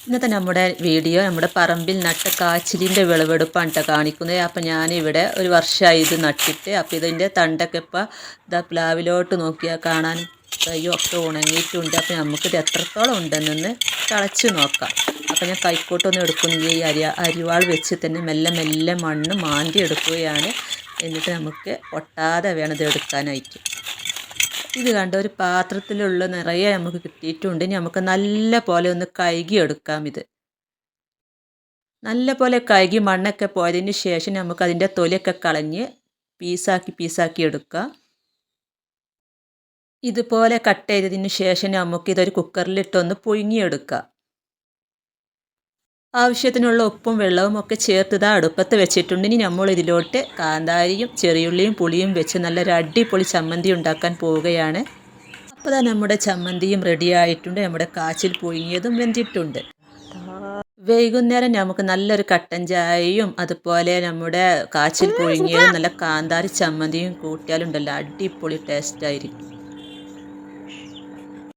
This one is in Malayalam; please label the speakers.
Speaker 1: ഇന്നത്തെ നമ്മുടെ വീഡിയോ നമ്മുടെ പറമ്പിൽ നട്ട കാച്ചിലിൻ്റെ വിളവെടുപ്പാണ് കേട്ടോ കാണിക്കുന്നത്. അപ്പോൾ ഞാനിവിടെ ഒരു വർഷമായി ഇത് നട്ടിട്ട്. അപ്പോൾ ഇതിൻ്റെ തണ്ടൊക്കെ ഇപ്പോൾ ഇതാ പ്ലാവിലോട്ട് നോക്കിയാൽ കാണാൻ കയ്യും ഒക്കെ ഉണങ്ങിയിട്ടുണ്ട്. അപ്പോൾ നമുക്കിത് എത്രത്തോളം ഉണ്ടെന്നൊന്ന് കളച്ച് നോക്കാം. അപ്പോൾ ഞാൻ കൈക്കോട്ടൊന്നും എടുക്കുന്നില്ല, ഈ അരിവാൾ വെച്ച് തന്നെ മെല്ലെ മെല്ലെ മണ്ണ് മാന്തി എടുക്കുകയാണ്. എന്നിട്ട് നമുക്ക് ഒട്ടാതെ വേണം ഇത് എടുക്കാനായിട്ട്. ഇത് കണ്ട ഒരു പാത്രത്തിലുള്ള നിറയെ നമുക്ക് കിട്ടിയിട്ടുണ്ട്. ഇനി നമുക്ക് നല്ല പോലെ ഒന്ന് കഴുകിയെടുക്കാം. ഇത് നല്ല പോലെ കഴുകി മണ്ണൊക്കെ പോയതിന് ശേഷം നമുക്ക് അതിൻ്റെ തൊലിയൊക്കെ കളഞ്ഞ് പീസാക്കി എടുക്കാം. ഇതുപോലെ കട്ട് ചെയ്തതിന് ശേഷം നമുക്കിതൊരു കുക്കറിലിട്ടൊന്ന് പുഴുങ്ങിയെടുക്കാം. ആവശ്യത്തിനുള്ള ഉപ്പും വെള്ളവും ഒക്കെ ചേർത്ത് അടുപ്പത്ത് വെച്ചിട്ടുണ്ട്. ഇനി നമ്മൾ ഇതിലോട്ട് കാന്താരിയും ചെറിയുള്ളിയും പുളിയും വെച്ച് നല്ലൊരു അടിപൊളി ചമ്മന്തി ഉണ്ടാക്കാൻ പോവുകയാണ്. അപ്പോൾ നമ്മുടെ ചമ്മന്തിയും റെഡി ആയിട്ടുണ്ട്. നമ്മുടെ കാച്ചിൽ പുഴുങ്ങിയതും വെന്തിട്ടുണ്ട്. വൈകുന്നേരം നമുക്ക് നല്ലൊരു കട്ടൻ ചായയും അതുപോലെ നമ്മുടെ കാച്ചിൽ പുഴുങ്ങിയതും നല്ല കാന്താരി ചമ്മന്തിയും കൂട്ടിയാലുണ്ടല്ലോ അടിപൊളി ടേസ്റ്റ് ആയിരിക്കും.